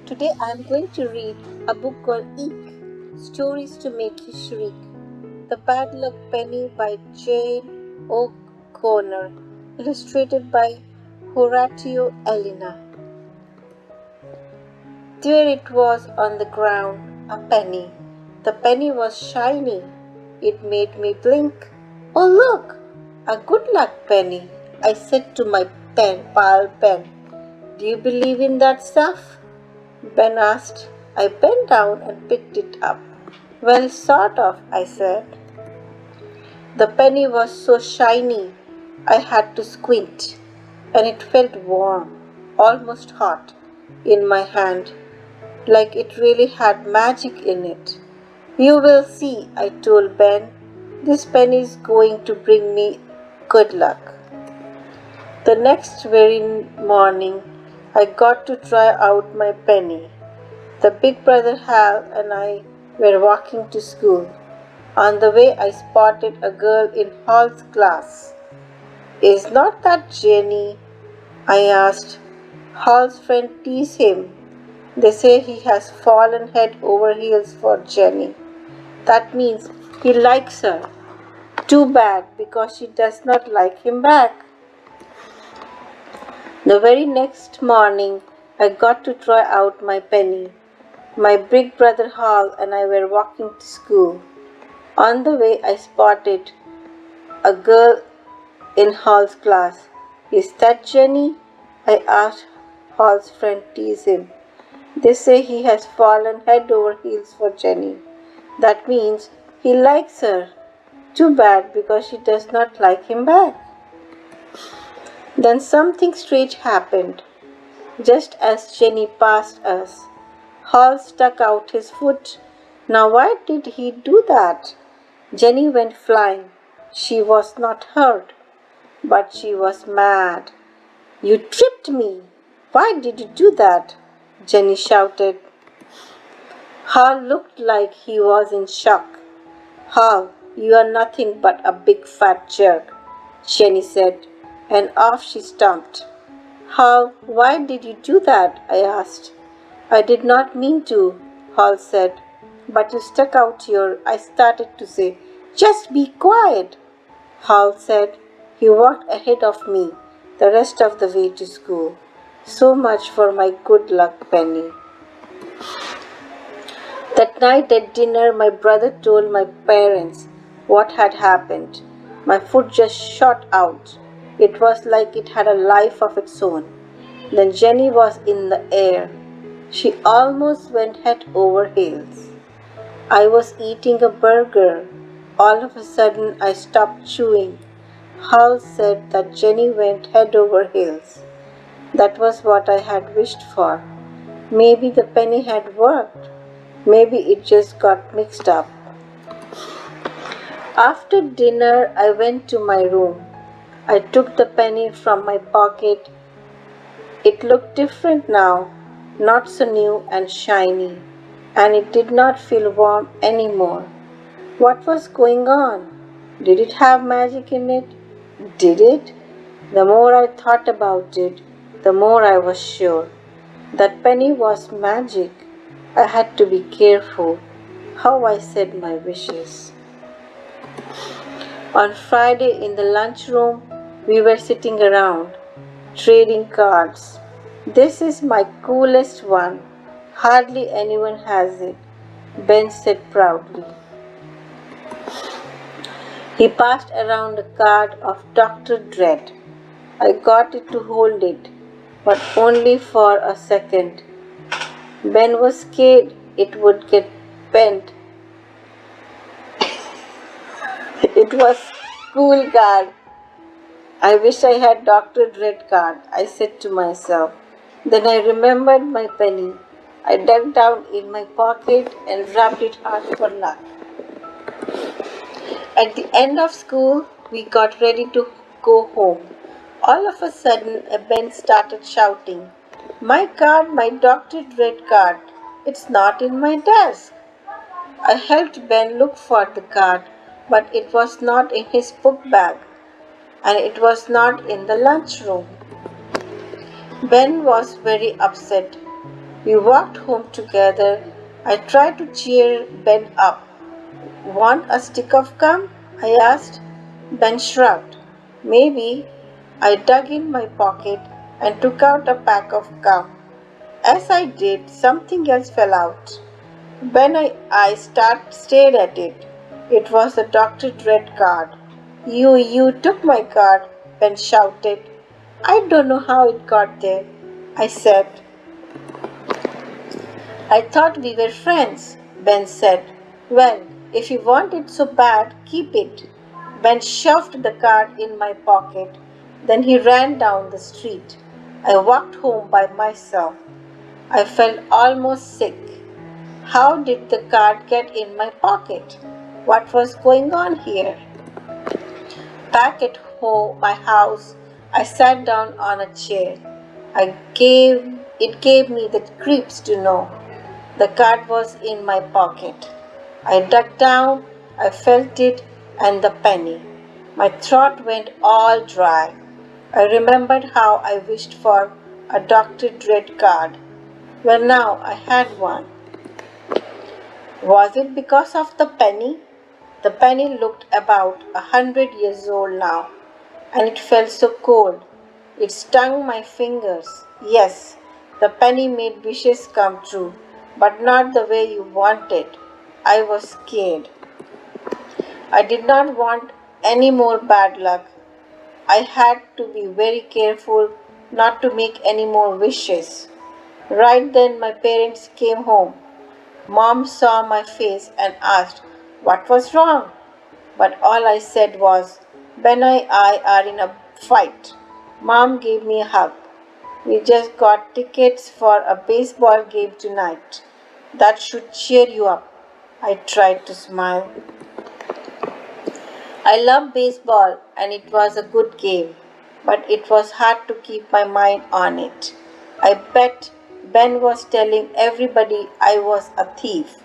Today I am going to read a book called EEK, Stories to Make You Shriek. The Bad Luck Penny by Jane O'Connor, illustrated by Horatio Elena. There it was on the ground, a penny. The penny was shiny. It made me blink. Oh look, a good luck penny, I said to my pal Ben. Do you believe in that stuff? Ben asked. I bent down and picked it up. Well, sort of, I said. The penny was so shiny, I had to squint, and it felt warm, almost hot, in my hand, like it really had magic in it. You will see, I told Ben. This penny is going to bring me good luck. The next very morning, I got to try out my penny. The big brother Hal and I were walking to school. On the way, I spotted a girl in Hal's class. Is not that Jenny? I asked. Hal's friend teased him. They say he has fallen head over heels for Jenny. That means he likes her. Too bad, because she does not like him back. The very next morning, I got to try out my penny. My big brother Hal and I were walking to school. On the way, I spotted a girl in Hal's class. Is that Jenny? I asked. Hal's friend teased him. They say he has fallen head over heels for Jenny. That means he likes her. Too bad, because she does not like him back. Then something strange happened. Just as Jenny passed us, Hal stuck out his foot. Now why did he do that? Jenny went flying. She was not hurt, but she was mad. You tripped me. Why did you do that? Jenny shouted. Hal looked like he was in shock. Hal, you are nothing but a big fat jerk, Jenny said, and off she stomped. Hal, why did you do that? I asked. I did not mean to, Hal said, but you stuck out your... I started to say, just be quiet, Hal said. He walked ahead of me the rest of the way to school. So much for my good luck penny. That night at dinner, my brother told my parents what had happened. My foot just shot out. It was like it had a life of its own. Then Jenny was in the air. She almost went head over heels. I was eating a burger. All of a sudden, I stopped chewing. Hal said that Jenny went head over heels. That was what I had wished for. Maybe the penny had worked. Maybe it just got mixed up. After dinner, I went to my room. I took the penny from my pocket. It looked different now, not so new and shiny, and it did not feel warm anymore. What was going on? Did it have magic in it? Did it? The more I thought about it, the more I was sure. That penny was magic. I had to be careful how I said my wishes. On Friday in the lunchroom, we were sitting around, trading cards. This is my coolest one. Hardly anyone has it, Ben said proudly. He passed around a card of Dr. Dread. I got it to hold it, but only for a second. Ben was scared it would get bent. It was cool card. I wish I had Dr. Dread card, I said to myself. Then I remembered my penny. I dug down in my pocket and rubbed it hard for luck. At the end of school, we got ready to go home. All of a sudden, Ben started shouting, my card, my Dr. Dread card. It's not in my desk. I helped Ben look for the card, but it was not in his book bag, and it was not in the lunchroom. Ben was very upset. We walked home together. I tried to cheer Ben up. Want a stick of gum? I asked. Ben shrugged. Maybe. I dug in my pocket and took out a pack of gum. As I did, something else fell out. When I stared at it, it was the Dr. Dread card. You took my card, Ben shouted. I don't know how it got there, I said. I thought we were friends, Ben said. Well, if you want it so bad, keep it. Ben shoved the card in my pocket. Then he ran down the street. I walked home by myself. I felt almost sick. How did the card get in my pocket? What was going on here? Back at home, my house, I sat down on a chair. It gave me the creeps to know. The card was in my pocket. I dug down, I felt it, and the penny. My throat went all dry. I remembered how I wished for a Dr. Dread card. Well, now I had one. Was it because of the penny? The penny looked about 100 years old now, and it felt so cold. It stung my fingers. Yes, the penny made wishes come true, but not the way you wanted. I was scared. I did not want any more bad luck. I had to be very careful not to make any more wishes. Right then, my parents came home. Mom saw my face and asked what was wrong. But all I said was, Ben and I are in a fight. Mom gave me a hug. We just got tickets for a baseball game tonight. That should cheer you up. I tried to smile. I love baseball and it was a good game, but it was hard to keep my mind on it. I bet Ben was telling everybody I was a thief.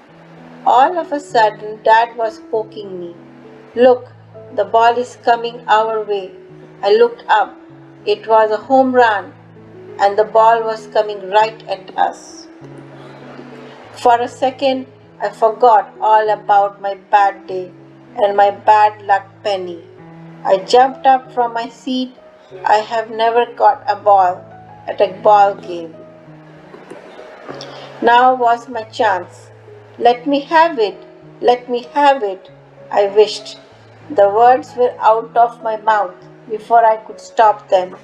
All of a sudden, Dad was poking me. Look, the ball is coming our way. I looked up. It was a home run, and the ball was coming right at us. For a second, I forgot all about my bad day and my bad luck penny. I jumped up from my seat. I have never got a ball at a ball game. Now was my chance. Let me have it, let me have it, I wished. The words were out of my mouth before I could stop them.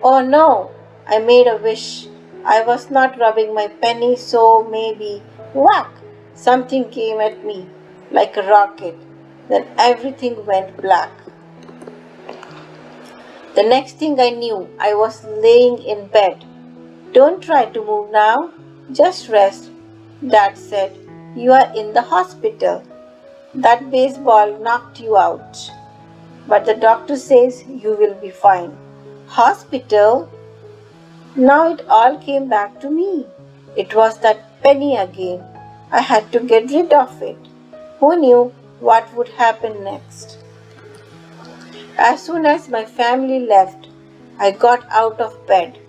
Oh no, I made a wish. I was not rubbing my penny, so maybe, whack, something came at me like a rocket. Then everything went black. The next thing I knew, I was laying in bed. Don't try to move now, just rest, Dad said. You are in the hospital. That baseball knocked you out. But the doctor says you will be fine. Hospital? Now it all came back to me. It was that penny again. I had to get rid of it. Who knew what would happen next? As soon as my family left, I got out of bed.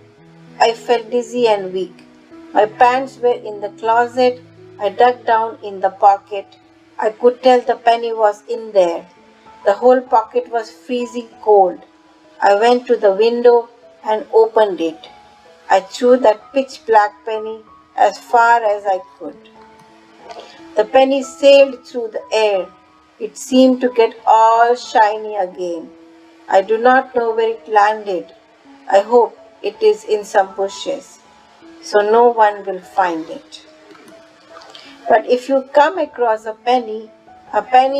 I felt dizzy and weak. My pants were in the closet. I dug down in the pocket. I could tell the penny was in there. The whole pocket was freezing cold. I went to the window and opened it. I threw that pitch black penny as far as I could. The penny sailed through the air. It seemed to get all shiny again. I do not know where it landed. I hope it is in some bushes, so no one will find it. But if you come across a penny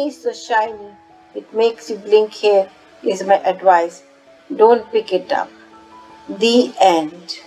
is so shiny, it makes you blink here, is my advice. Don't pick it up. The end.